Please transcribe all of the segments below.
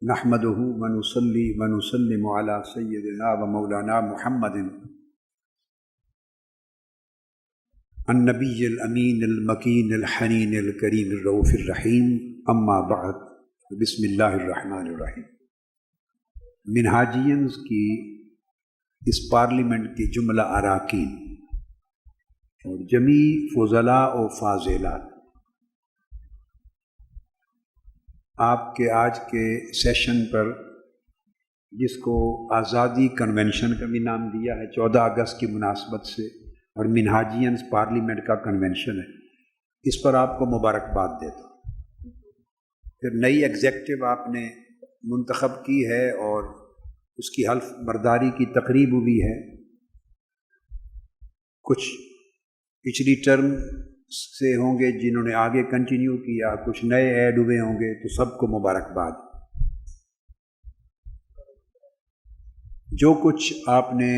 نحمدہ ونصلی ونسلم علی سیدنا و مولانا محمد النبی الامین المکین الحنین الکریم الرؤوف الرحیم اما بعد بسم اللہ الرحمن الرحیم۔ منہاجینز کی اس پارلیمنٹ کی جملہ اراکین اور جمیع فضلاء و فاضلات، آپ کے آج کے سیشن پر جس کو آزادی کنونشن کا بھی نام دیا ہے 14 اگست کی مناسبت سے، اور منہاجینز پارلیمنٹ کا کنونشن ہے، اس پر آپ کو مبارکباد دیتا ہوں۔ پھر نئی ایگزیکٹو آپ نے منتخب کی ہے اور اس کی حلف برداری کی تقریب ہوئی ہے۔ کچھ پچھلی ٹرم سے ہوں گے جنہوں نے آگے کنٹینیو کیا، کچھ نئے ایڈ ہوئے ہوں گے، تو سب کو مبارکباد۔ جو کچھ آپ نے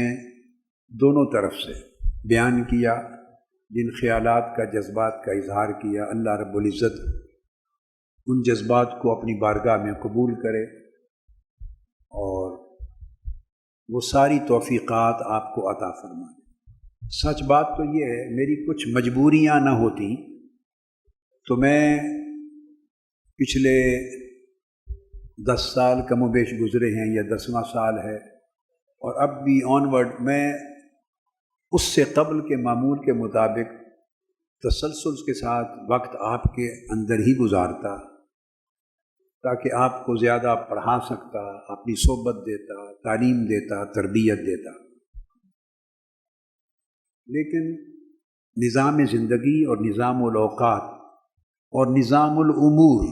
دونوں طرف سے بیان کیا، جن خیالات کا جذبات کا اظہار کیا، اللہ رب العزت ان جذبات کو اپنی بارگاہ میں قبول کرے اور وہ ساری توفیقات آپ کو عطا فرمائے۔ سچ بات تو یہ ہے، میری کچھ مجبوریاں نہ ہوتی تو میں پچھلے 10 سال کم و بیش گزرے ہیں یا 10واں سال ہے، اور اب بھی آنورڈ میں اس سے قبل کے معمول کے مطابق تسلسل کے ساتھ وقت آپ کے اندر ہی گزارتا، تاکہ آپ کو زیادہ پڑھا سکتا، اپنی صحبت دیتا، تعلیم دیتا، تربیت دیتا۔ لیکن نظام زندگی اور نظام الاوقات اور نظام الامور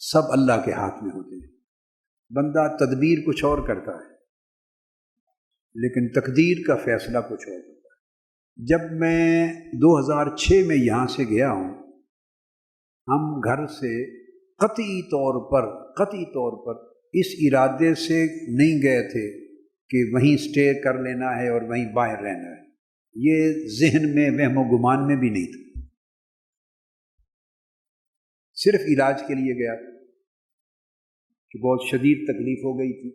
سب اللہ کے ہاتھ میں ہوتے ہیں۔ بندہ تدبیر کچھ اور کرتا ہے لیکن تقدیر کا فیصلہ کچھ اور ہوتا ہے۔ جب میں 2006 میں یہاں سے گیا ہوں، ہم گھر سے قطعی طور پر اس ارادے سے نہیں گئے تھے کہ وہیں اسٹے کر لینا ہے اور وہیں باہر رہنا ہے، یہ ذہن میں وہم و گمان میں بھی نہیں تھا۔ صرف علاج کے لیے گیا کہ بہت شدید تکلیف ہو گئی تھی۔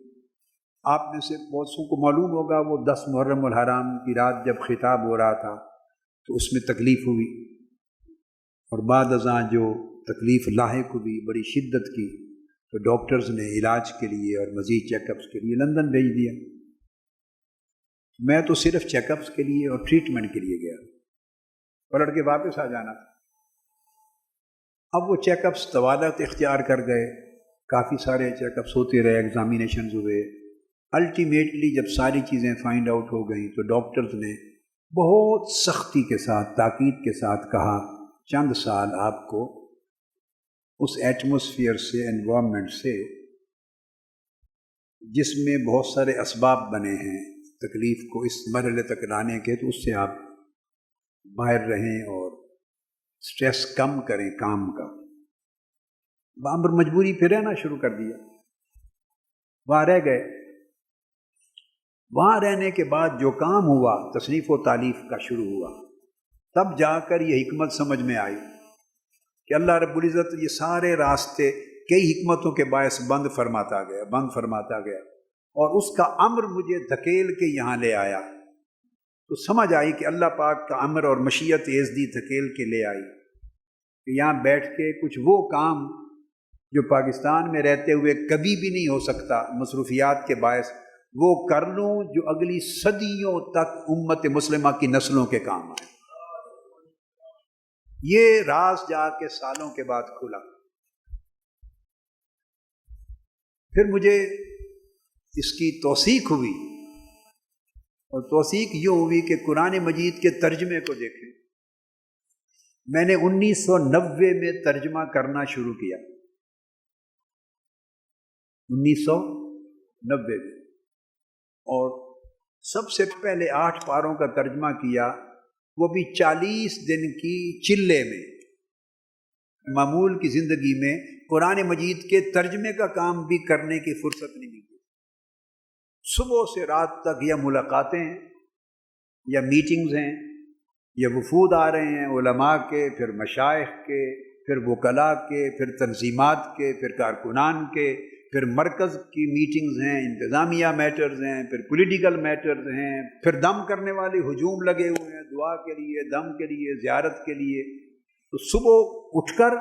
آپ میں سے بہت سو کو معلوم ہوگا، وہ 10 محرم الحرام کی رات جب خطاب ہو رہا تھا تو اس میں تکلیف ہوئی، اور بعد ازاں جو تکلیف لاحق ہوئی بڑی شدت کی، تو ڈاکٹرز نے علاج کے لیے اور مزید چیک اپس کے لیے لندن بھیج دیا۔ میں تو صرف چیک اپس کے لیے اور ٹریٹمنٹ کے لیے گیا، پلٹ کے واپس آ جانا تھا۔ اب وہ چیک اپس طوالت اختیار کر گئے، کافی سارے چیک اپس ہوتے رہے، ایگزامینیشنز ہوئے۔ الٹیمیٹلی جب ساری چیزیں فائنڈ آؤٹ ہو گئیں تو ڈاکٹرز نے بہت سختی کے ساتھ، تاکید کے ساتھ کہا، چند سال آپ کو اس ایٹماسفیئر سے، انوائرمنٹ سے، جس میں بہت سارے اسباب بنے ہیں تکلیف کو اس مرحلے تک لانے کے، تو اس سے آپ باہر رہیں اور سٹریس کم کریں کام کا۔ بامر مجبوری پھر رہنا شروع کر دیا، وہاں رہ گئے۔ وہاں رہنے کے بعد جو کام ہوا، تصنیف و تالیف کا شروع ہوا، تب جا کر یہ حکمت سمجھ میں آئی کہ اللہ رب العزت یہ سارے راستے کئی حکمتوں کے باعث بند فرماتا گیا، اور اس کا امر مجھے دھکیل کے یہاں لے آیا۔ تو سمجھ آئی کہ اللہ پاک کا امر اور مشیت ایزدی دھکیل کے لے آئی کہ یہاں بیٹھ کے کچھ وہ کام جو پاکستان میں رہتے ہوئے کبھی بھی نہیں ہو سکتا مصروفیات کے باعث، وہ کر لوں جو اگلی صدیوں تک امت مسلمہ کی نسلوں کے کام آئے۔ یہ راز جا کے سالوں کے بعد کھلا۔ پھر مجھے اس کی توثیق ہوئی، اور توثیق یہ ہوئی کہ قرآن مجید کے ترجمے کو دیکھیں۔ میں نے 1990 میں ترجمہ کرنا شروع کیا، 1990 میں، اور سب سے پہلے 8 پاروں کا ترجمہ کیا، وہ بھی 40 دن کی چلے میں۔ معمول کی زندگی میں قرآن مجید کے ترجمے کا کام بھی کرنے کی فرصت نہیں ملتی۔ صبح سے رات تک یا ملاقاتیں ہیں، یا میٹنگز ہیں، یا وفود آ رہے ہیں علماء کے، پھر مشائخ کے، پھر وکلاء کے، پھر تنظیمات کے، پھر کارکنان کے، پھر مرکز کی میٹنگز ہیں، انتظامیہ میٹرز ہیں، پھر پولیٹیکل میٹرز ہیں، پھر دم کرنے والے ہجوم لگے ہوئے ہیں دعا کے لیے، دم کے لیے، زیارت کے لیے. تو صبح اٹھ کر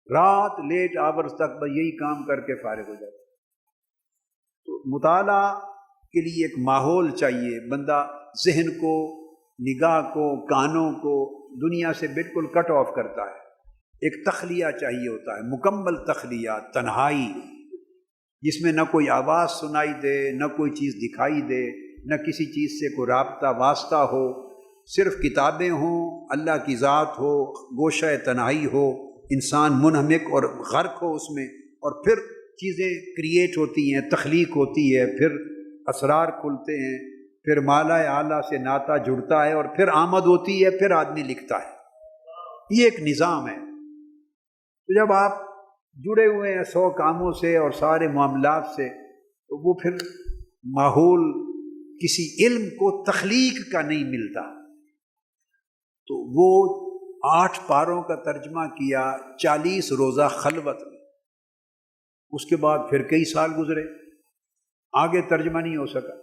رات لیٹ آورز تک بس یہی کام کر کے فارغ ہو جاتا. تو مطالعہ کے لیے ایک ماحول چاہیے. بندہ ذہن کو، نگاہ کو، کانوں کو دنیا سے بالکل کٹ آف کرتا ہے. ایک تخلیہ چاہیے ہوتا ہے، مکمل تخلیہ، تنہائی، جس میں نہ کوئی آواز سنائی دے، نہ کوئی چیز دکھائی دے، نہ کسی چیز سے کوئی رابطہ واسطہ ہو، صرف کتابیں ہوں، اللہ کی ذات ہو، گوشہ تنہائی ہو، انسان منہمک اور غرق ہو اس میں، اور پھر چیزیں کریٹ ہوتی ہیں، تخلیق ہوتی ہے، پھر اسرار کھلتے ہیں، پھر مالا اعلیٰ سے ناطہ جڑتا ہے، اور پھر آمد ہوتی ہے، پھر آدمی لکھتا ہے. یہ ایک نظام ہے. تو جب آپ جڑے ہوئے ہیں 100 کاموں سے اور سارے معاملات سے، تو وہ پھر ماحول کسی علم کو تخلیق کا نہیں ملتا. تو وہ 8 پاروں کا ترجمہ کیا 40 روزہ خلوت میں. اس کے بعد پھر کئی سال گزرے، آگے ترجمہ نہیں ہو سکا.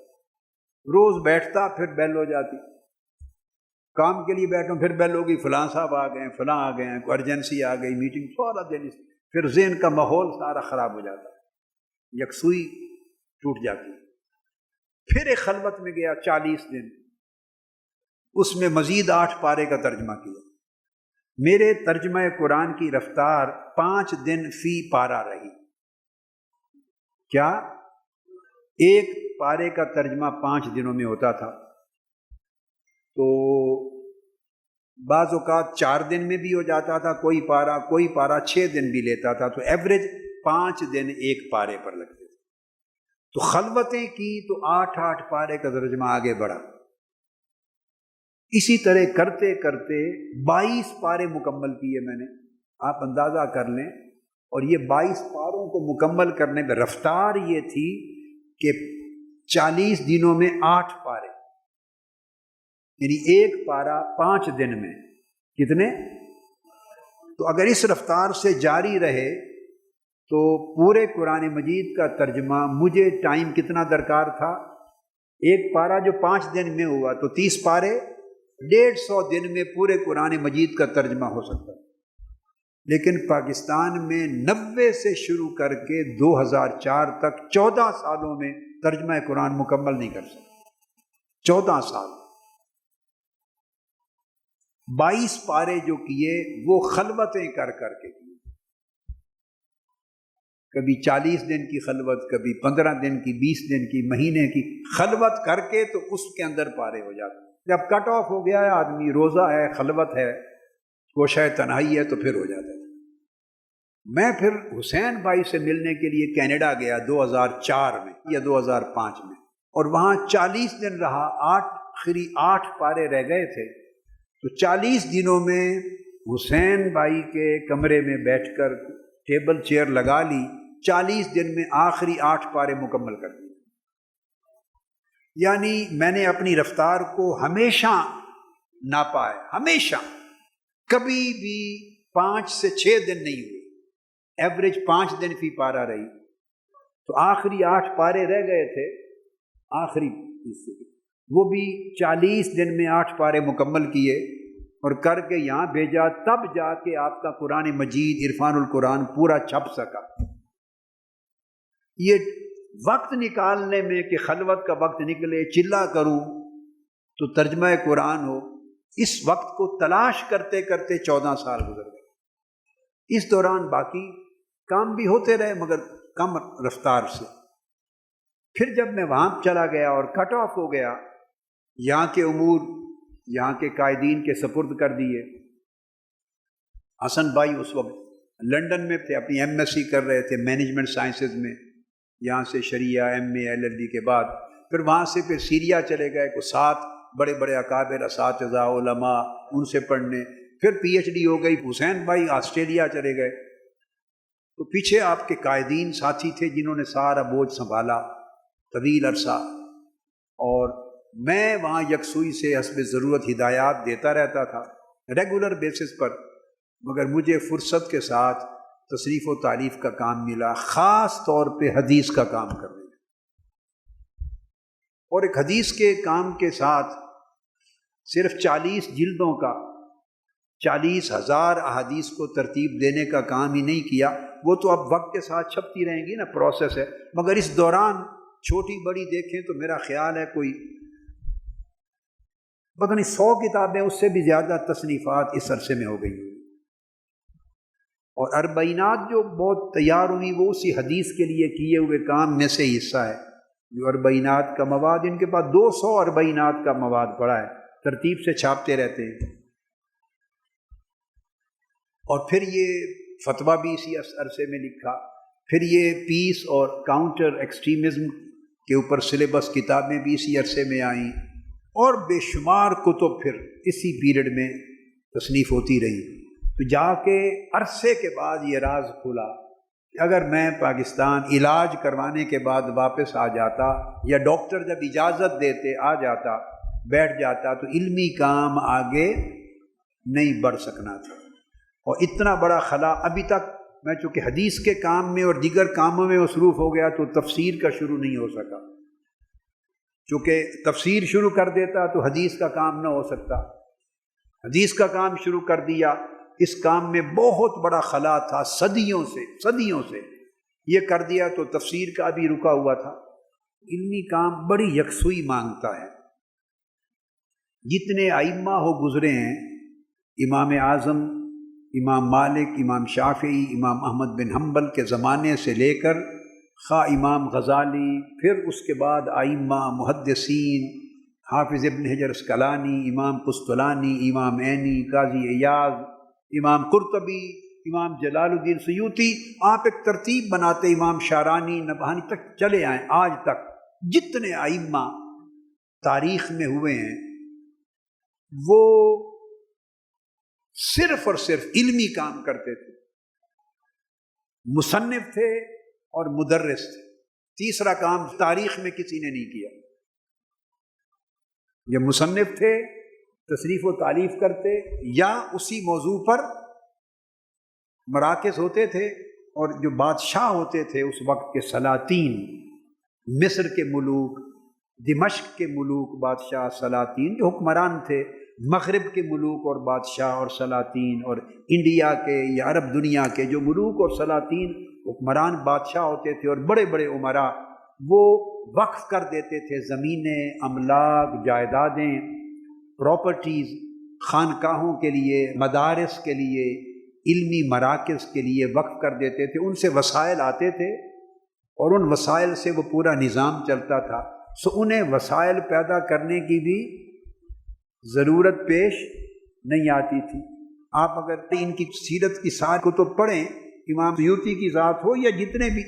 روز بیٹھتا، پھر بیل ہو جاتی، کام کے لیے بیٹھوں، پھر بیل ہو گئی، فلاں صاحب آ گئے، فلاں آ گئے ہیں، کوئی ارجنسی آ گئی، میٹنگ، سارا دن. پھر ذہن کا ماحول سارا خراب ہو جاتا ہے، یکسوئی ٹوٹ جاتی. پھر ایک خلوت میں گیا 40 دن، اس میں مزید 8 پارے کا ترجمہ کیا. میرے ترجمہ قرآن کی رفتار 5 دن فی پارہ رہی. کیا؟ ایک پارے کا ترجمہ 5 دنوں میں ہوتا تھا. تو بعض اوقات 4 دن میں بھی ہو جاتا تھا کوئی پارہ 6 دن بھی لیتا تھا. تو ایوریج 5 دن ایک پارے پر لگتے تھے. تو خلوتیں کی تو 8 پارے کا ترجمہ آگے بڑھا. اسی طرح کرتے کرتے 22 پارے مکمل کیے میں نے. آپ اندازہ کر لیں. اور یہ 22 پاروں کو مکمل کرنے میں رفتار یہ تھی کہ 40 دنوں میں 8 پارے، یعنی ایک پارہ 5 دن میں کتنے؟ تو اگر اس رفتار سے جاری رہے تو پورے قرآن مجید کا ترجمہ مجھے ٹائم کتنا درکار تھا؟ ایک پارہ جو 5 دن میں ہوا تو 30 پارے 150 دن میں پورے قرآن مجید کا ترجمہ ہو سکتا. لیکن پاکستان میں 90 سے شروع کر کے 2004 تک 14 سالوں میں ترجمہ قرآن مکمل نہیں کر سکتا. 14 سال. 22 پارے جو کیے وہ خلوتیں کر کر کے کیے. کبھی 40 دن کی خلوت، کبھی 15 دن کی، 20 دن کی، مہینے کی خلوت کر کے تو اس کے اندر پارے ہو جاتے. جب کٹ آف ہو گیا ہے آدمی، روزہ ہے، خلوت ہے، گوشہ تنہائی ہے، تو پھر ہو جاتا ہے. میں پھر حسین بھائی سے ملنے کے لیے کینیڈا گیا 2004 میں یا 2005 میں، اور وہاں 40 دن رہا. آخری 8 پارے رہ گئے تھے. تو 40 دنوں میں حسین بھائی کے کمرے میں بیٹھ کر ٹیبل چیئر لگا لی، 40 دن میں آخری 8 پارے مکمل کر دیے. یعنی میں نے اپنی رفتار کو ہمیشہ ناپا ہے، ہمیشہ. کبھی بھی 5 سے 6 دن نہیں ہوئے، ایوریج 5 دن فی پارہ رہی. تو آخری 8 پارے رہ گئے تھے آخری حصے، وہ بھی 40 دن میں 8 پارے مکمل کیے اور کر کے یہاں بھیجا. تب جا کے آپ کا قرآن مجید عرفان القرآن پورا چھپ سکا. یہ وقت نکالنے میں کہ خلوت کا وقت نکلے، چلا کروں تو ترجمہ قرآن ہو، اس وقت کو تلاش کرتے کرتے 14 سال گزر گئے. اس دوران باقی کام بھی ہوتے رہے مگر کم رفتار سے. پھر جب میں وہاں چلا گیا اور کٹ آف ہو گیا، یہاں کے امور یہاں کے قائدین کے سپرد کر دیے. حسن بھائی اس وقت لنڈن میں تھے، اپنی MS کر رہے تھے مینجمنٹ سائنسز میں، یہاں سے شریعہ MA LLB کے بعد پھر وہاں سے پھر سیریا چلے گئے. کو 7 بڑے بڑے اکابر اساتذہ علماء ان سے پڑھنے، پھر PhD ہو گئی. حسین بھائی آسٹریلیا چلے گئے. تو پیچھے آپ کے قائدین ساتھی تھے جنہوں نے سارا بوجھ سنبھالا طویل عرصہ، اور میں وہاں یکسوئی سے حسب ضرورت ہدایات دیتا رہتا تھا ریگولر بیسس پر. مگر مجھے فرصت کے ساتھ تصریف و تعریف کا کام ملا، خاص طور پہ حدیث کا کام کرنے کا۔ اور ایک حدیث کے کام کے ساتھ صرف 40 جلدوں کا 40,000 احادیث کو ترتیب دینے کا کام ہی نہیں کیا، وہ تو اب وقت کے ساتھ چھپتی رہیں گی نا، پروسیس ہے، مگر اس دوران چھوٹی بڑی دیکھیں تو میرا خیال ہے کوئی پتہ نہیں 100 کتابیں، اس سے بھی زیادہ تصنیفات اس عرصے میں ہو گئی ہیں۔ اور اربعینات جو بہت تیار ہوئی وہ اسی حدیث کے لیے کیے ہوئے کام میں سے حصہ ہے۔ جو اربعینات کا مواد، ان کے پاس 200 اربعینات کا مواد پڑا ہے، ترتیب سے چھاپتے رہتے ہیں۔ اور پھر یہ فتویٰ بھی اسی عرصے میں لکھا، پھر یہ پیس اور کاؤنٹر ایکسٹریمزم کے اوپر سلیبس کتابیں بھی اسی عرصے میں آئیں، اور بے شمار کتب پھر اسی پیریڈ میں تصنیف ہوتی رہی۔ تو جا کے عرصے کے بعد یہ راز کھلا کہ اگر میں پاکستان علاج کروانے کے بعد واپس آ جاتا، یا ڈاکٹر جب اجازت دیتے آ جاتا، بیٹھ جاتا، تو علمی کام آگے نہیں بڑھ سکنا تھا۔ اور اتنا بڑا خلا ابھی تک میں چونکہ حدیث کے کام میں اور دیگر کاموں میں مصروف ہو گیا تو تفسیر کا شروع نہیں ہو سکا، چونکہ تفسیر شروع کر دیتا تو حدیث کا کام نہ ہو سکتا، حدیث کا کام شروع کر دیا، اس کام میں بہت بڑا خلا تھا، صدیوں سے یہ کر دیا تو تفسیر کا بھی رکا ہوا تھا۔ علمی کام بڑی یکسوئی مانگتا ہے۔ جتنے ائمہ ہو گزرے ہیں، امام اعظم، امام مالک، امام شافعی، امام احمد بن حنبل کے زمانے سے لے کر خواہ امام غزالی، پھر اس کے بعد ائمہ محدثین، حافظ ابن حجر اسقلانی، امام قسطلانی، امام عینی، قاضی عیاض، امام قرطبی، امام جلال الدین سیوطی، آپ ایک ترتیب بناتے، امام شارانی، نبہانی تک چلے آئیں، آج تک جتنے ائمہ تاریخ میں ہوئے ہیں وہ صرف اور صرف علمی کام کرتے تھے، مصنف تھے اور مدرس تھے۔ تیسرا کام تاریخ میں کسی نے نہیں کیا۔ یہ مصنف تھے، تصریف و تالیف کرتے، یا اسی موضوع پر مراکز ہوتے تھے، اور جو بادشاہ ہوتے تھے اس وقت کے سلاطین، مصر کے ملوک، دمشق کے ملوک بادشاہ سلاطین جو حکمران تھے، مغرب کے ملوک اور بادشاہ اور سلاطین، اور انڈیا کے یا عرب دنیا کے جو ملوک اور سلاطین حکمران بادشاہ ہوتے تھے، اور بڑے بڑے عمراء، وہ وقف کر دیتے تھے زمینیں، املاک، جائیدادیں، پراپرٹیز خانقاہوں کے لیے، مدارس کے لیے، علمی مراکز کے لیے وقف کر دیتے تھے۔ ان سے وسائل آتے تھے اور ان وسائل سے وہ پورا نظام چلتا تھا، سو انہیں وسائل پیدا کرنے کی بھی ضرورت پیش نہیں آتی تھی۔ آپ اگر ان کی سیرت کی ساری کتب پڑھیں، امام سیوطی کی ذات ہو یا جتنے بھی،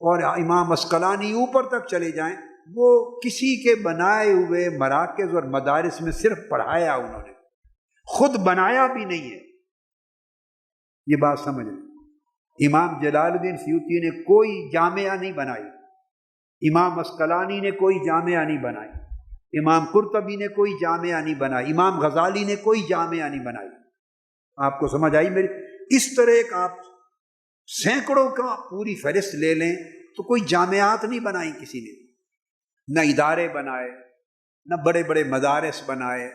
اور امام اسقلانی اوپر تک چلے جائیں، وہ کسی کے بنائے ہوئے مراکز اور مدارس میں صرف پڑھایا، انہوں نے خود بنایا بھی نہیں ہے۔ یہ بات سمجھ لیں، امام جلال الدین سیوطی نے کوئی جامعہ نہیں بنائی، امام اسقلانی نے کوئی جامعہ نہیں بنائی، امام قرطبی نے کوئی جامعہ نہیں بنائی، امام غزالی نے کوئی جامعہ نہیں بنائی۔ آپ کو سمجھ آئی میری؟ اس طرح ایک آپ سینکڑوں کا پوری فہرست لے لیں تو کوئی جامعات نہیں بنائی کسی نے، نہ ادارے بنائے، نہ بڑے بڑے مدارس بنائے۔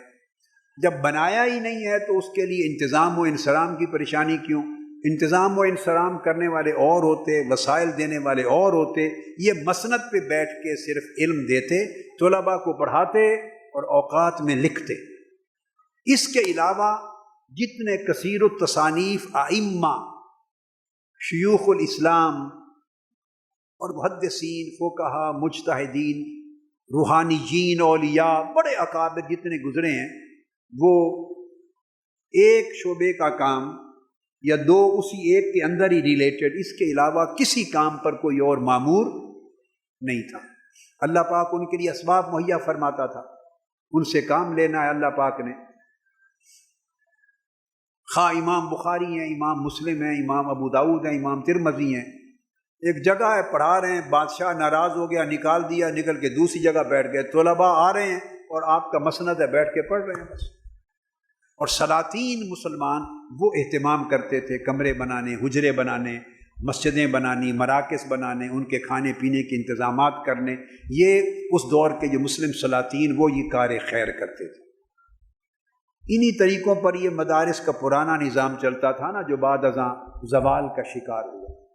جب بنایا ہی نہیں ہے تو اس کے لیے انتظام و انصرام کی پریشانی کیوں؟ انتظام و انصرام کرنے والے اور ہوتے، وسائل دینے والے اور ہوتے، یہ مسند پہ بیٹھ کے صرف علم دیتے، طلباء کو پڑھاتے اور اوقات میں لکھتے۔ اس کے علاوہ جتنے کثیر التصانیف ائمہ، شیوخ الاسلام اور محدثین، فقہا، مجتہدین، روحانیین، اولیاء، بڑے اکابر جتنے گزرے ہیں، وہ ایک شعبے کا کام یا دو اسی ایک کے اندر ہی ریلیٹڈ، اس کے علاوہ کسی کام پر کوئی اور مامور نہیں تھا۔ اللہ پاک ان کے لیے اسباب مہیا فرماتا تھا، ان سے کام لینا ہے اللہ پاک نے۔ خواہ امام بخاری ہیں، امام مسلم ہیں، امام ابو داؤد ہیں، امام ترمذی ہیں، ایک جگہ ہے پڑھا رہے ہیں، بادشاہ ناراض ہو گیا، نکال دیا، نکل کے دوسری جگہ بیٹھ گئے، طلباء آ رہے ہیں اور آپ کا مسند ہے، بیٹھ کے پڑھ رہے ہیں بس۔ اور سلاطین مسلمان وہ اہتمام کرتے تھے کمرے بنانے، حجرے بنانے، مسجدیں بنانی، مراکز بنانے، ان کے کھانے پینے کے انتظامات کرنے۔ یہ اس دور کے جو مسلم سلاطین وہ یہ کار خیر کرتے تھے۔ انہی طریقوں پر یہ مدارس کا پرانا نظام چلتا تھا نا، جو بعد ازاں زوال کا شکار ہوا۔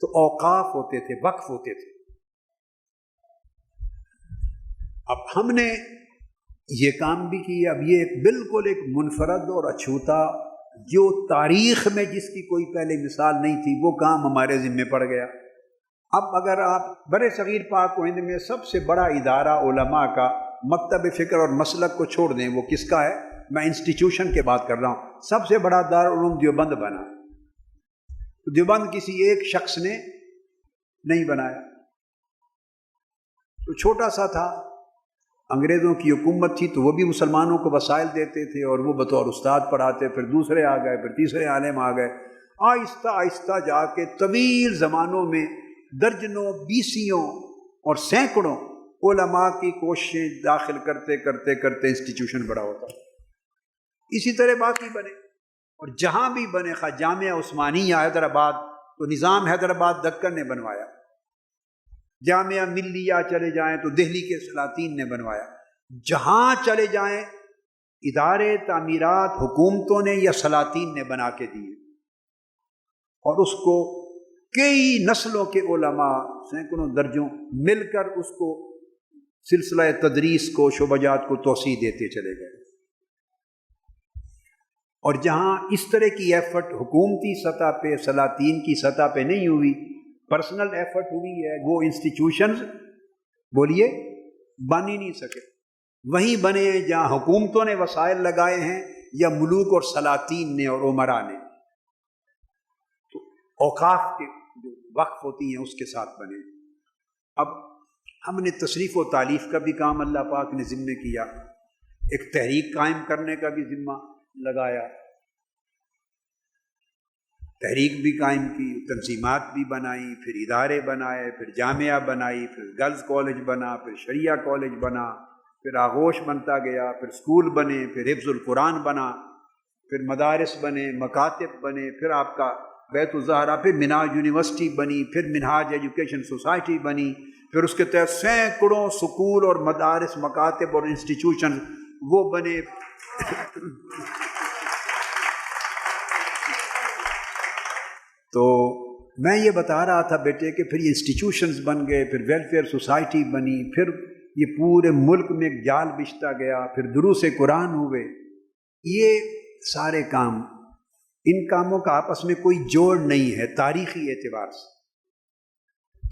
تو اوقاف ہوتے تھے، وقف ہوتے تھے۔ اب ہم نے یہ کام بھی کیا۔ اب یہ بالکل ایک منفرد اور اچھوتا، جو تاریخ میں جس کی کوئی پہلے مثال نہیں تھی، وہ کام ہمارے ذمے پڑ گیا۔ اب اگر آپ برِ صغیر پاک و ہند میں سب سے بڑا ادارہ علماء کا مکتب فکر اور مسلک کو چھوڑ دیں، وہ کس کا ہے؟ میں انسٹیٹیوشن کی بات کر رہا ہوں۔ سب سے بڑا دارالعلوم دیوبند بنا۔ دیوبند کسی ایک شخص نے نہیں بنایا، تو چھوٹا سا تھا، انگریزوں کی حکومت تھی تو وہ بھی مسلمانوں کو وسائل دیتے تھے اور وہ بطور استاد پڑھاتے، پھر دوسرے آ گئے، پھر تیسرے عالم آ گئے، آہستہ آہستہ جا کے طویل زمانوں میں درجنوں، بیسیوں اور سینکڑوں علماء کی کوششیں داخل کرتے کرتے کرتے انسٹیٹیوشن بڑا ہوتا۔ اسی طرح باقی بنے، اور جہاں بھی بنے، خواہ جامعہ عثمانیہ حیدرآباد تو نظام حیدرآباد دکن نے بنوایا، جامعہ ملیہ چلے جائیں تو دہلی کے سلاطین نے بنوایا، جہاں چلے جائیں ادارے تعمیرات حکومتوں نے یا سلاطین نے بنا کے دیے، اور اس کو کئی نسلوں کے علماء سینکڑوں درجوں مل کر اس کو سلسلہ تدریس کو، شعبجات کو توسیع دیتے چلے گئے۔ اور جہاں اس طرح کی ایفرٹ حکومتی سطح پہ، سلاطین کی سطح پہ نہیں ہوئی، پرسنل ایفرٹ ہوئی ہے، وہ انسٹیٹیوشنز بولیے بن ہی نہیں سکے۔ وہیں بنے جہاں حکومتوں نے وسائل لگائے ہیں یا ملوک اور سلاطین نے اور عمرا نے۔ تو اوقاف کے جو وقف ہوتی ہیں اس کے ساتھ بنے۔ اب ہم نے تصریف و تالیف کا بھی کام اللہ پاک نے ذمے کیا، ایک تحریک قائم کرنے کا بھی ذمہ لگایا، تحریک بھی قائم کی، تنظیمات بھی بنائی، پھر ادارے بنائے، پھر جامعہ بنائی، پھر گرلز کالج بنا، پھر شریعہ کالج بنا، پھر آغوش بنتا گیا، پھر اسکول بنے، پھر حفظ القرآن بنا، پھر مدارس بنے، مکاتب بنے، پھر آپ کا بیت الزہرا، پھر منہاج یونیورسٹی بنی، پھر منہاج ایجوکیشن سوسائٹی بنی، پھر اس کے تحت سینکڑوں سکول اور مدارس، مکاتب اور انسٹیٹیوشن وہ بنے۔ تو میں یہ بتا رہا تھا بیٹے کہ پھر یہ انسٹیٹیوشنز بن گئے، پھر ویلفیئر سوسائٹی بنی، پھر یہ پورے ملک میں ایک جال بچھتا گیا، پھر دروس قرآن ہوئے۔ یہ سارے کام، ان کاموں کا آپس میں کوئی جوڑ نہیں ہے تاریخی اعتبار سے،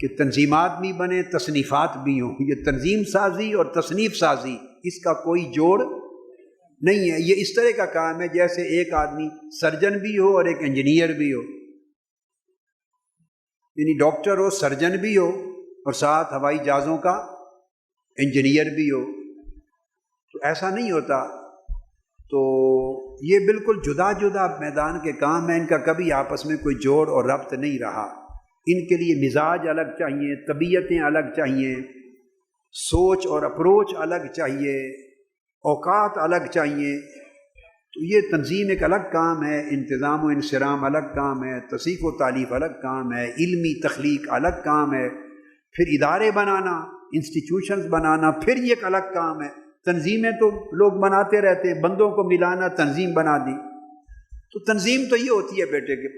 کہ تنظیمات بھی بنے، تصنیفات بھی ہوں۔ یہ تنظیم سازی اور تصنیف سازی اس کا کوئی جوڑ نہیں ہے۔ یہ اس طرح کا کام ہے جیسے ایک آدمی سرجن بھی ہو اور ایک انجینئر بھی ہو، یعنی ڈاکٹر ہو، سرجن بھی ہو، اور ساتھ ہوائی جہازوں کا انجینئر بھی ہو۔ تو ایسا نہیں ہوتا۔ تو یہ بالکل جدا جدا میدان کے کام ہیں، ان کا کبھی آپس میں کوئی جوڑ اور ربط نہیں رہا۔ ان کے لیے مزاج الگ چاہیے، طبیعتیں الگ چاہیے، سوچ اور اپروچ الگ چاہیے، اوقات الگ چاہیے۔ تو یہ تنظیم ایک الگ کام ہے، انتظام و انصرام الگ کام ہے، تصحیح و تالیف الگ کام ہے، علمی تخلیق الگ کام ہے، پھر ادارے بنانا، انسٹیٹیوشنز بنانا پھر یہ ایک الگ کام ہے۔ تنظیمیں تو لوگ بناتے رہتے ہیں، بندوں کو ملانا، تنظیم بنا دی۔ تو تنظیم تو یہ ہوتی ہے بیٹے کہ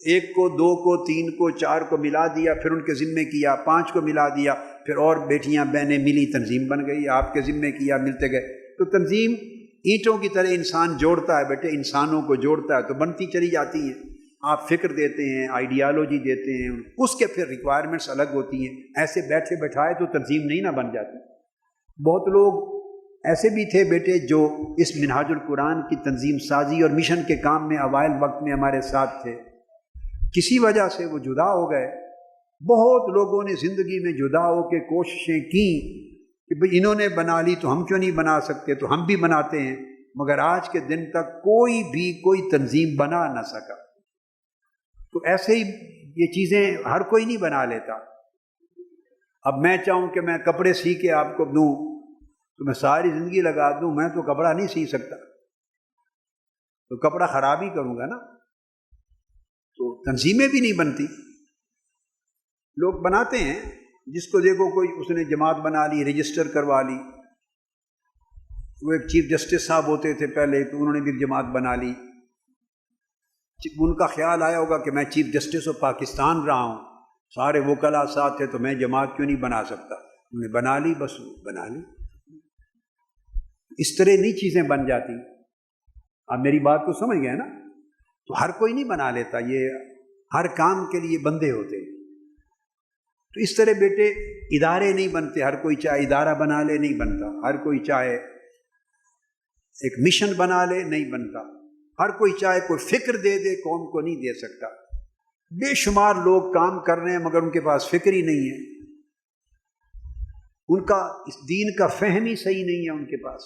ایک کو، دو کو، تین کو، چار کو ملا دیا، پھر ان کے ذمے کیا، پانچ کو ملا دیا، پھر اور بیٹیاں بہنیں ملی، تنظیم بن گئی، آپ کے ذمے کیا، ملتے گئے۔ تو تنظیم اینٹوں کی طرح انسان جوڑتا ہے بیٹے، انسانوں کو جوڑتا ہے تو بنتی چلی جاتی ہیں۔ آپ فکر دیتے ہیں، آئیڈیالوجی دیتے ہیں، اس کے پھر ریکوائرمنٹس الگ ہوتی ہیں۔ ایسے بیٹھے بٹھائے تو تنظیم نہیں نہ بن جاتی۔ بہت لوگ ایسے بھی تھے بیٹے جو اس منہاج القرآن کی تنظیم سازی اور مشن کے کام میں اوائل وقت میں ہمارے ساتھ تھے، کسی وجہ سے وہ جدا ہو گئے۔ بہت لوگوں نے زندگی میں جدا ہو کے کوششیں کی کہ بھئی انہوں نے بنا لی تو ہم کیوں نہیں بنا سکتے، تو ہم بھی بناتے ہیں، مگر آج کے دن تک کوئی بھی کوئی تنظیم بنا نہ سکا۔ تو ایسے ہی یہ چیزیں ہر کوئی نہیں بنا لیتا۔ اب میں چاہوں کہ میں کپڑے سی کے آپ کو دوں تو میں ساری زندگی لگا دوں، میں تو کپڑا نہیں سی سکتا۔ تو کپڑا خراب ہی کروں گا نا. تو تنظیمیں بھی نہیں بنتی. لوگ بناتے ہیں، جس کو دیکھو کوئی اس نے جماعت بنا لی، رجسٹر کروا لی. وہ ایک چیف جسٹس صاحب ہوتے تھے پہلے، تو انہوں نے بھی ایک جماعت بنا لی. ان کا خیال آیا ہوگا کہ میں چیف جسٹس آف پاکستان رہا ہوں، سارے وکلاء ساتھ تھے، تو میں جماعت کیوں نہیں بنا سکتا. انہوں نے بنا لی، بس بنا لی. اس طرح نہیں چیزیں بن جاتی. آپ میری بات کو سمجھ گئے نا. تو ہر کوئی نہیں بنا لیتا، یہ ہر کام کے لیے بندے ہوتے. تو اس طرح بیٹے ادارے نہیں بنتے. ہر کوئی چاہے ادارہ بنا لے، نہیں بنتا. ہر کوئی چاہے ایک مشن بنا لے، نہیں بنتا. ہر کوئی چاہے کوئی فکر دے دے، قوم کو نہیں دے سکتا. بے شمار لوگ کام کر رہے ہیں مگر ان کے پاس فکر ہی نہیں ہے. ان کا اس دین کا فہم ہی صحیح نہیں ہے ان کے پاس.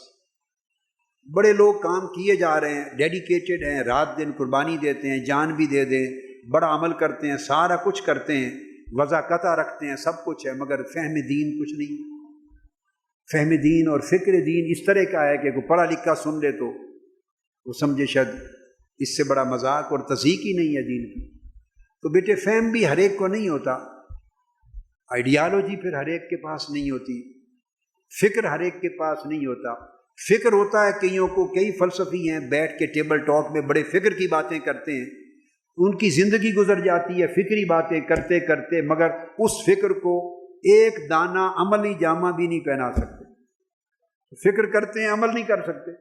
بڑے لوگ کام کیے جا رہے ہیں، ڈیڈیکیٹڈ ہیں، رات دن قربانی دیتے ہیں، جان بھی دے دیں، بڑا عمل کرتے ہیں، سارا کچھ کرتے ہیں، وضع قطع رکھتے ہیں، سب کچھ ہے، مگر فہم دین کچھ نہیں. فہم دین اور فکر دین اس طرح کا ہے کہ کوئی پڑھا لکھا سن لے تو وہ سمجھے شاید اس سے بڑا مذاق اور تذیق ہی نہیں ہے دین کی. تو بیٹے فہم بھی ہر ایک کو نہیں ہوتا. آئیڈیالوجی پھر ہر ایک کے پاس نہیں ہوتی. فکر ہر ایک کے پاس نہیں ہوتا. فکر ہوتا ہے کئیوں کو. کئی فلسفی ہیں بیٹھ کے ٹیبل ٹاک میں بڑے فکر کی باتیں کرتے ہیں، ان کی زندگی گزر جاتی ہے فکری باتیں کرتے کرتے، مگر اس فکر کو ایک دانہ عملی جامہ بھی نہیں پہنا سکتے. فکر کرتے ہیں، عمل نہیں کر سکتے،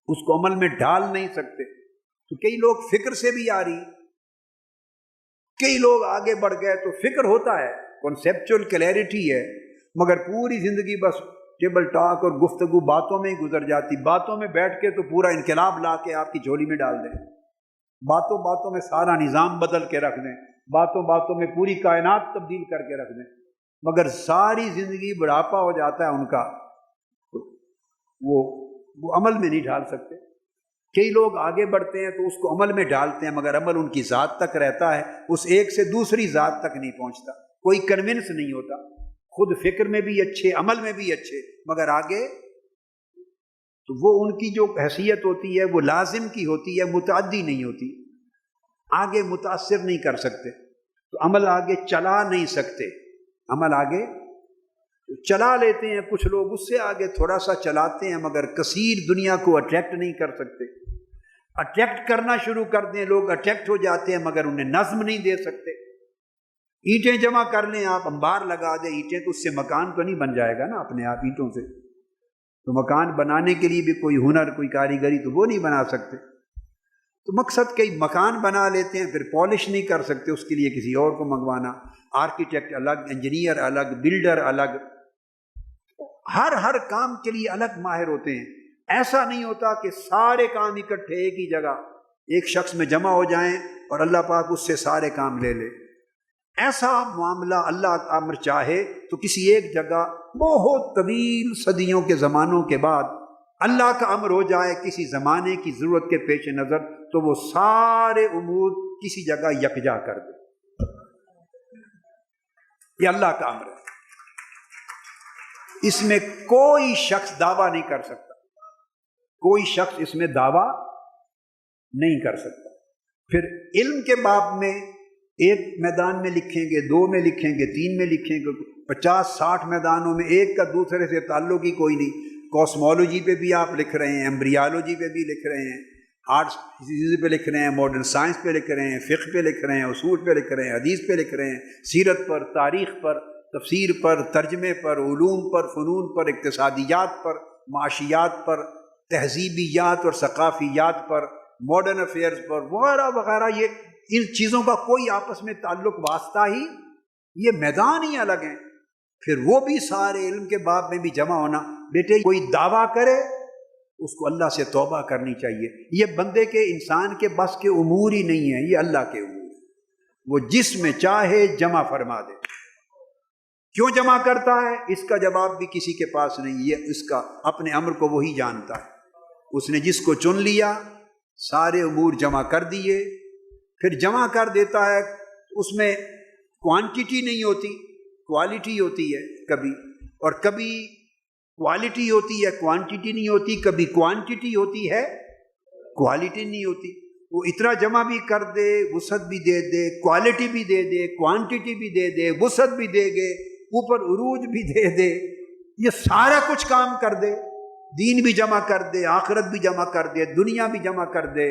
اس کو عمل میں ڈال نہیں سکتے. تو کئی لوگ فکر سے بھی آ رہی، کئی لوگ آگے بڑھ گئے. تو فکر ہوتا ہے، کنسیپچول کلیئرٹی ہے، مگر پوری زندگی بس ٹیبل ٹاک اور گفتگو باتوں میں ہی گزر جاتی. باتوں میں بیٹھ کے تو پورا انقلاب لا کے آپ کی جھولی میں ڈال دیں، باتوں باتوں میں سارا نظام بدل کے رکھ دیں، باتوں باتوں میں پوری کائنات تبدیل کر کے رکھ دیں، مگر ساری زندگی بڑھاپا ہو جاتا ہے ان کا. وہ عمل میں نہیں ڈال سکتے. کئی لوگ آگے بڑھتے ہیں تو اس کو عمل میں ڈالتے ہیں، مگر عمل ان کی ذات تک رہتا ہے، اس ایک سے دوسری ذات تک نہیں پہنچتا. کوئی کنونس نہیں ہوتا. خود فکر میں بھی اچھے، عمل میں بھی اچھے، مگر آگے تو وہ ان کی جو حیثیت ہوتی ہے وہ لازم کی ہوتی ہے، متعدی نہیں ہوتی. آگے متاثر نہیں کر سکتے، تو عمل آگے چلا نہیں سکتے. عمل آگے چلا لیتے ہیں کچھ لوگ، اس سے آگے تھوڑا سا چلاتے ہیں، مگر کثیر دنیا کو اٹریکٹ نہیں کر سکتے. اٹریکٹ کرنا شروع کر دیں، لوگ اٹریکٹ ہو جاتے ہیں، مگر انہیں نظم نہیں دے سکتے. اینٹیں جمع کر لیں آپ، انبار لگا دیں اینٹیں، تو اس سے مکان تو نہیں بن جائے گا نا اپنے آپ اینٹوں سے. تو مکان بنانے کے لیے بھی کوئی ہنر، کوئی کاریگری تو وہ نہیں بنا سکتے. تو مقصد کئی مکان بنا لیتے ہیں، پھر پالش نہیں کر سکتے، اس کے لیے کسی اور کو منگوانا. آرکیٹیکٹ الگ، انجینئر الگ، بلڈر الگ، ہر کام کے لیے الگ ماہر ہوتے ہیں. ایسا نہیں ہوتا کہ سارے کام اکٹھے ایک ہی جگہ ایک شخص میں جمع ہو جائیں اور اللہ پاک اس سے سارے کام لے لے. ایسا معاملہ اللہ امر چاہے تو کسی ایک جگہ بہت طویل صدیوں کے زمانوں کے بعد اللہ کا امر ہو جائے کسی زمانے کی ضرورت کے پیش نظر، تو وہ سارے امور کسی جگہ یکجا کر دے. یہ اللہ کا امر ہے، اس میں کوئی شخص دعویٰ نہیں کر سکتا. کوئی شخص اس میں دعویٰ نہیں کر سکتا. پھر علم کے باب میں ایک میدان میں لکھیں گے، دو میں لکھیں گے، تین میں لکھیں گے، 50-60 میدانوں میں ایک کا دوسرے سے تعلق ہی کوئی نہیں. کاسمولوجی پہ بھی آپ لکھ رہے ہیں، ایمبریالوجی پہ بھی لکھ رہے ہیں، آرٹس پہ لکھ رہے ہیں، ماڈرن سائنس پہ لکھ رہے ہیں، فقہ پہ لکھ رہے ہیں، اصول پہ لکھ رہے ہیں، حدیث پہ لکھ رہے ہیں، سیرت پر، تاریخ پر، تفسیر پر، ترجمے پر، علوم پر، فنون پر، اقتصادیات پر، معاشیات پر، تہذیبیات اور ثقافیات پر، ماڈرن افیئرز پر، وغیرہ وغیرہ. یہ ان چیزوں کا کوئی آپس میں تعلق واسطہ ہی، یہ میدان ہی الگ ہیں. پھر وہ بھی سارے علم کے باب میں بھی جمع ہونا. بیٹے کوئی دعویٰ کرے اس کو اللہ سے توبہ کرنی چاہیے. یہ بندے کے، انسان کے بس کے امور ہی نہیں ہیں، یہ اللہ کے امور ہیں. وہ جس میں چاہے جمع فرما دے. کیوں جمع کرتا ہے اس کا جواب بھی کسی کے پاس نہیں. یہ اس کا اپنے امر کو وہی جانتا ہے. اس نے جس کو چن لیا سارے امور جمع کر دیے، پھر جمع کر دیتا ہے. اس میں کوانٹیٹی نہیں ہوتی، کوالٹی ہوتی ہے کبھی، اور کبھی کوالٹی ہوتی ہے کوانٹیٹی نہیں ہوتی، کبھی کوانٹیٹی ہوتی ہے کوالٹی نہیں ہوتی. وہ اتنا جمع بھی کر دے، وسعت بھی دے دے، کوالٹی بھی دے دے، کوانٹٹی بھی دے دے، وسعت بھی دے گے، اوپر عروج بھی دے دے، یہ سارا کچھ کام کر دے، دین بھی جمع کر دے، آخرت بھی جمع کر دے، دنیا بھی جمع کر دے،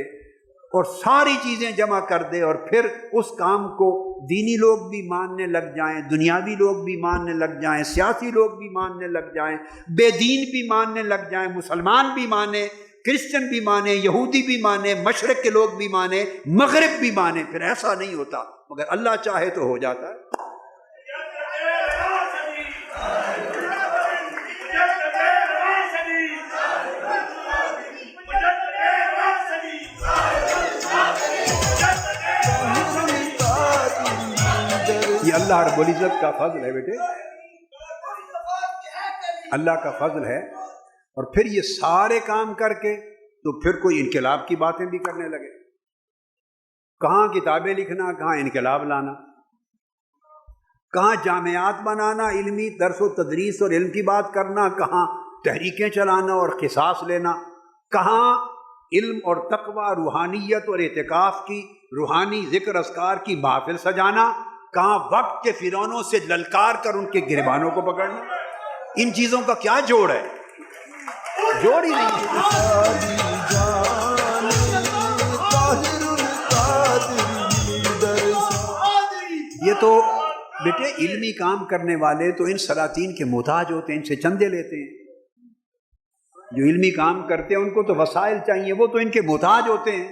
اور ساری چیزیں جمع کر دے، اور پھر اس کام کو دینی لوگ بھی ماننے لگ جائیں، دنیاوی لوگ بھی ماننے لگ جائیں، سیاسی لوگ بھی ماننے لگ جائیں، بے دین بھی ماننے لگ جائیں، مسلمان بھی مانے، کرسچن بھی مانے، یہودی بھی مانے، مشرق کے لوگ بھی مانے، مغرب بھی مانے. پھر ایسا نہیں ہوتا، مگر اللہ چاہے تو ہو جاتا ہے. یہ اللہ رب العزت کا فضل ہے بیٹے، اللہ کا فضل ہے. اور پھر یہ سارے کام کر کے تو پھر کوئی انقلاب کی باتیں بھی کرنے لگے. کہاں کتابیں لکھنا، کہاں انقلاب لانا، کہاں جامعات بنانا، علمی درس و تدریس اور علم کی بات کرنا، کہاں تحریکیں چلانا اور قصاص لینا، کہاں علم اور تقوی، روحانیت اور اعتکاف کی، روحانی ذکر اذکار کی محافل سجانا، کہاں وقت کے فرعونوں سے للکار کر ان کے گریبانوں کو پکڑنا. ان چیزوں کا کیا جوڑ ہے؟ جوڑ ہی نہیں ہے. یہ تو بیٹے علمی کام کرنے والے تو ان سلاطین کے محتاج ہوتے ہیں، ان سے چندے لیتے ہیں. جو علمی کام کرتے ہیں ان کو تو وسائل چاہیے، وہ تو ان کے محتاج ہوتے ہیں،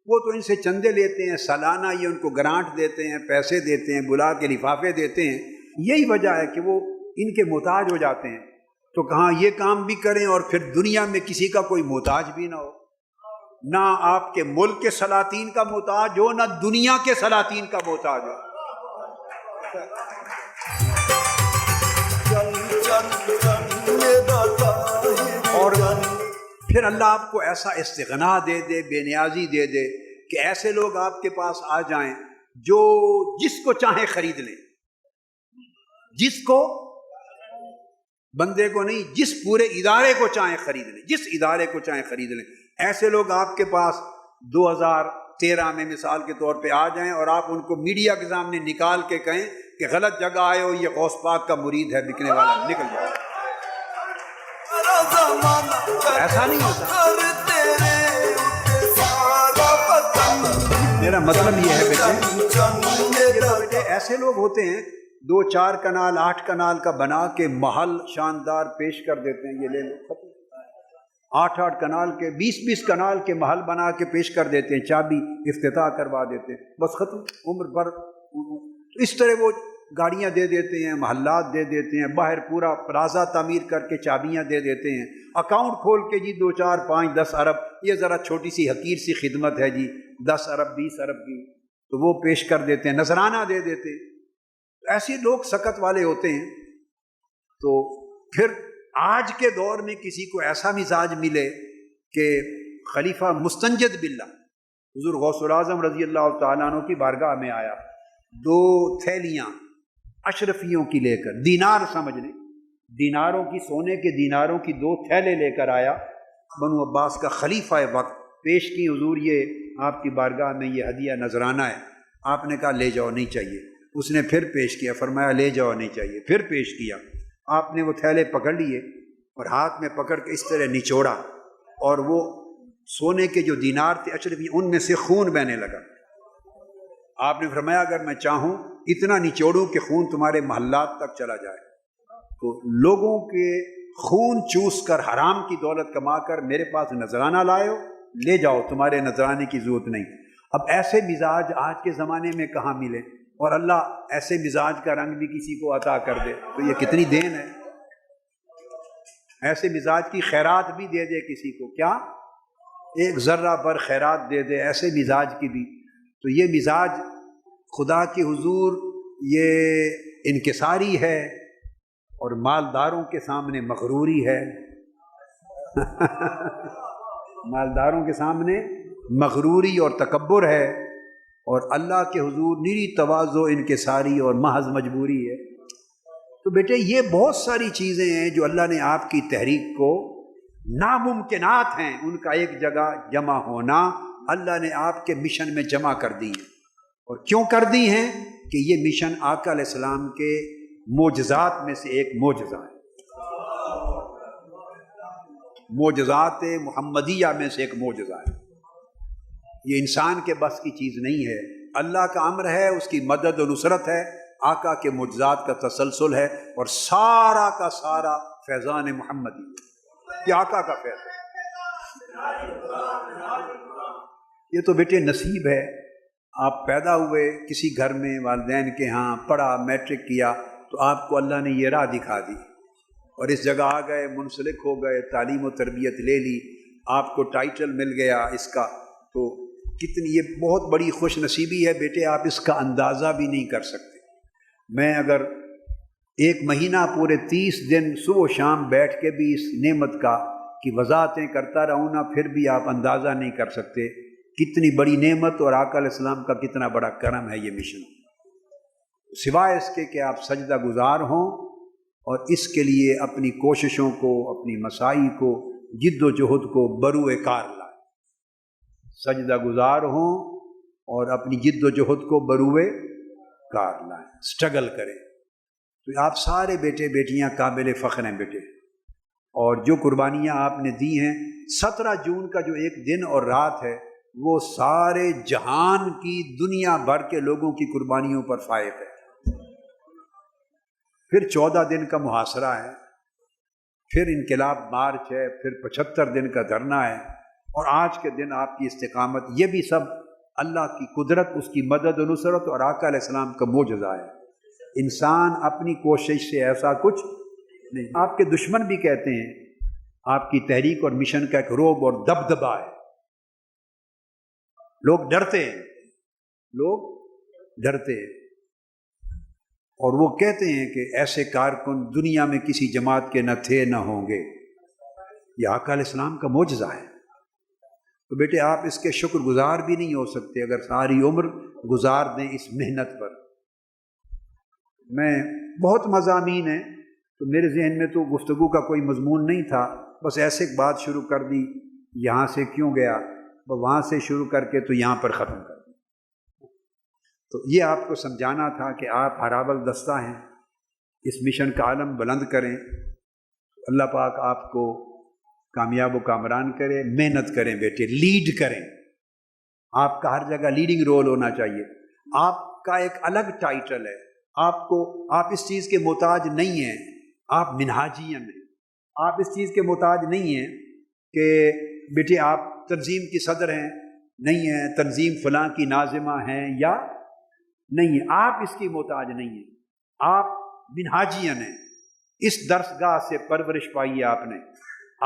وہ تو ان سے چندے لیتے ہیں، سالانہ یہ ان کو گرانٹ دیتے ہیں، پیسے دیتے ہیں، بلا کے لفافے دیتے ہیں. یہی وجہ ہے کہ وہ ان کے محتاج ہو جاتے ہیں. تو کہاں یہ کام بھی کریں اور پھر دنیا میں کسی کا کوئی محتاج بھی نہ ہو، نہ آپ کے ملک کے سلاطین کا محتاج ہو، نہ دنیا کے سلاطین کا محتاج ہو. اور پھر اللہ آپ کو ایسا استغنا دے دے، بے نیازی دے دے کہ ایسے لوگ آپ کے پاس آ جائیں جو جس کو چاہیں خرید لیں، جس کو، بندے کو نہیں، جس پورے ادارے کو چاہیں خرید لیں، جس ادارے کو چاہیں خرید لیں. ایسے لوگ آپ کے پاس 2013 میں مثال کے طور پہ آ جائیں اور آپ ان کو میڈیا کے سامنے نکال کے کہیں کہ غلط جگہ آئے ہو، یہ غوث پاک کا مرید ہے، بکنے والا، نکل جائے. ایسا نہیں ہوتا. میرا مطلب یہ ہے بیٹے ایسے لوگ ہوتے ہیں 2-4 کنال 8 کنال کا بنا کے محل شاندار پیش کر دیتے ہیں. یہ لے لو، ختم. 8-8 کنال کے 20-20 کنال کے محل بنا کے پیش کر دیتے ہیں، چابی افتتاح کروا دیتے ہیں، بس ختم، عمر بھر. اس طرح وہ گاڑیاں دے دیتے ہیں، محلات دے دیتے ہیں، باہر پورا پلازا تعمیر کر کے چابیاں دے دیتے ہیں، اکاؤنٹ کھول کے جی 2 4 5 10 ارب، یہ ذرا چھوٹی سی حقیر سی خدمت ہے جی 10 ارب 20 ارب کی، تو وہ پیش کر دیتے ہیں، نذرانہ دے دیتے ہیں. ایسے لوگ سکت والے ہوتے ہیں. تو پھر آج کے دور میں کسی کو ایسا مزاج ملے کہ خلیفہ مستنجد باللہ حضور غوث الاعظم رضی اللہ تعالیٰ عنہ کی بارگاہ میں آیا، 2 تھیلیاں اشرفیوں کی لے کر، دینار سمجھ لیں، دیناروں کی، سونے کے دیناروں کی 2 تھیلے لے کر آیا. بنو عباس کا خلیفہ وقت پیش کی، حضور یہ آپ کی بارگاہ میں یہ ہدیہ نذرانہ ہے. آپ نے کہا لے جاؤ، نہیں چاہیے. اس نے پھر پیش کیا، فرمایا لے جاؤ، نہیں چاہیے. پھر پیش کیا. آپ نے وہ تھیلے پکڑ لیے اور ہاتھ میں پکڑ کے اس طرح نچوڑا، اور وہ سونے کے جو دینار تھے اشرفی، ان میں سے خون بہنے لگا. آپ نے فرمایا اگر میں چاہوں اتنا نچوڑوں کہ خون تمہارے محلات تک چلا جائے. تو لوگوں کے خون چوس کر حرام کی دولت کما کر میرے پاس نذرانہ لائے ہو، لے جاؤ، تمہارے نذرانے کی ضرورت نہیں. اب ایسے مزاج آج کے زمانے میں کہاں ملے، اور اللہ ایسے مزاج کا رنگ بھی کسی کو عطا کر دے تو یہ کتنی دین ہے. ایسے مزاج کی خیرات بھی دے دے کسی کو، کیا 1 ذرہ بھر خیرات دے دے ایسے مزاج کی بھی. تو یہ مزاج خدا کے حضور یہ انکساری ہے اور مالداروں کے سامنے مغروری ہے. مالداروں کے سامنے مغروری اور تکبر ہے، اور اللہ کے حضور نیری تواضع، انکساری اور محض مجبوری ہے. تو بیٹے یہ بہت ساری چیزیں ہیں جو اللہ نے آپ کی تحریک کو ناممکنات ہیں ان کا ایک جگہ جمع ہونا، اللہ نے آپ کے مشن میں جمع کر دی ہیں۔ اور کیوں کر دی ہیں؟ کہ یہ مشن آقا علیہ السلام کے معجزات میں سے ایک معجزہ ہے، معجزات محمدیہ میں سے ایک معجزہ ہے۔ یہ انسان کے بس کی چیز نہیں ہے، اللہ کا امر ہے، اس کی مدد و نصرت ہے، آقا کے معجزات کا تسلسل ہے، اور سارا کا سارا فیضان محمدی، یہ آقا کا فیض ہے۔ یہ تو بیٹے نصیب ہے، آپ پیدا ہوئے کسی گھر میں، والدین کے ہاں، پڑھا، میٹرک کیا، تو آپ کو اللہ نے یہ راہ دکھا دی اور اس جگہ آ گئے، منسلک ہو گئے، تعلیم و تربیت لے لی، آپ کو ٹائٹل مل گیا اس کا، تو کتنی یہ بہت بڑی خوش نصیبی ہے بیٹے، آپ اس کا اندازہ بھی نہیں کر سکتے۔ میں اگر ایک مہینہ پورے 30 دن صبح و شام بیٹھ کے بھی اس نعمت کی وضاحتیں کرتا رہوں نا، پھر بھی آپ اندازہ نہیں کر سکتے کتنی بڑی نعمت اور آقا علیہ السلام کا کتنا بڑا کرم ہے یہ مشن، سوائے اس کے کہ آپ سجدہ گزار ہوں اور اس کے لیے اپنی کوششوں کو، اپنی مساعی کو، جد و جہد کو بروئے کار لائیں، سجدہ گزار ہوں اور اپنی جد و جہد کو بروئے کار لائیں، سٹرگل کریں۔ تو آپ سارے بیٹے بیٹیاں قابل فخر ہیں بیٹے، اور جو قربانیاں آپ نے دی ہیں، 17 جون کا جو ایک دن اور رات ہے، وہ سارے جہان کی دنیا بھر کے لوگوں کی قربانیوں پر فائق ہے۔ پھر 14 دن کا محاصرہ ہے، پھر انقلاب مارچ ہے، پھر 75 دن کا دھرنا ہے، اور آج کے دن آپ کی استقامت، یہ بھی سب اللہ کی قدرت، اس کی مدد و نصرت اور آقا علیہ السلام کا معجزہ ہے۔ انسان اپنی کوشش سے ایسا کچھ نہیں۔ آپ کے دشمن بھی کہتے ہیں آپ کی تحریک اور مشن کا ایک رعب اور دبدبا ہے، لوگ ڈرتے ہیں، لوگ ڈرتے ہیں، اور وہ کہتے ہیں کہ ایسے کارکن دنیا میں کسی جماعت کے نہ تھے نہ ہوں گے۔ یہ آقا علیہ السلام کا معجزہ ہے۔ تو بیٹے آپ اس کے شکر گزار بھی نہیں ہو سکتے اگر ساری عمر گزار دیں اس محنت پر۔ میں بہت مضامین ہیں، تو میرے ذہن میں تو گفتگو کا کوئی مضمون نہیں تھا، بس ایسے ایک بات شروع کر دی، یہاں سے کیوں گیا، وہاں سے شروع کر کے تو یہاں پر ختم کر دی۔ تو یہ آپ کو سمجھانا تھا کہ آپ حرابل دستہ ہیں، اس مشن کا عالم بلند کریں، اللہ پاک آپ کو کامیاب و کامران کرے۔ محنت کریں بیٹے، لیڈ کریں، آپ کا ہر جگہ لیڈنگ رول ہونا چاہیے۔ آپ کا ایک الگ ٹائٹل ہے، آپ اس چیز کے محتاج نہیں ہیں، آپ منہاجین ہیں، آپ اس چیز کے محتاج نہیں ہیں کہ بیٹے آپ تنظیم کی صدر ہیں، نہیں ہیں، تنظیم فلاں کی ناظمہ ہیں یا نہیں ہیں، آپ اس کی محتاج نہیں ہیں، آپ منہاجین ہیں، اس درسگاہ سے پرورش پائی آپ نے،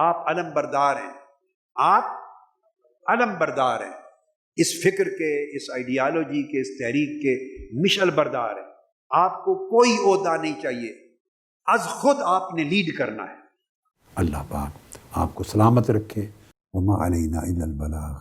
آپ علم بردار ہیں، آپ علم بردار ہیں، اس فکر کے، اس آئیڈیالوجی کے، اس تحریک کے مشعل بردار ہیں۔ آپ کو کوئی عہدہ نہیں چاہیے، از خود آپ نے لیڈ کرنا ہے۔ اللہ پاک آپ کو سلامت رکھے، وما علینا الا البلاغ۔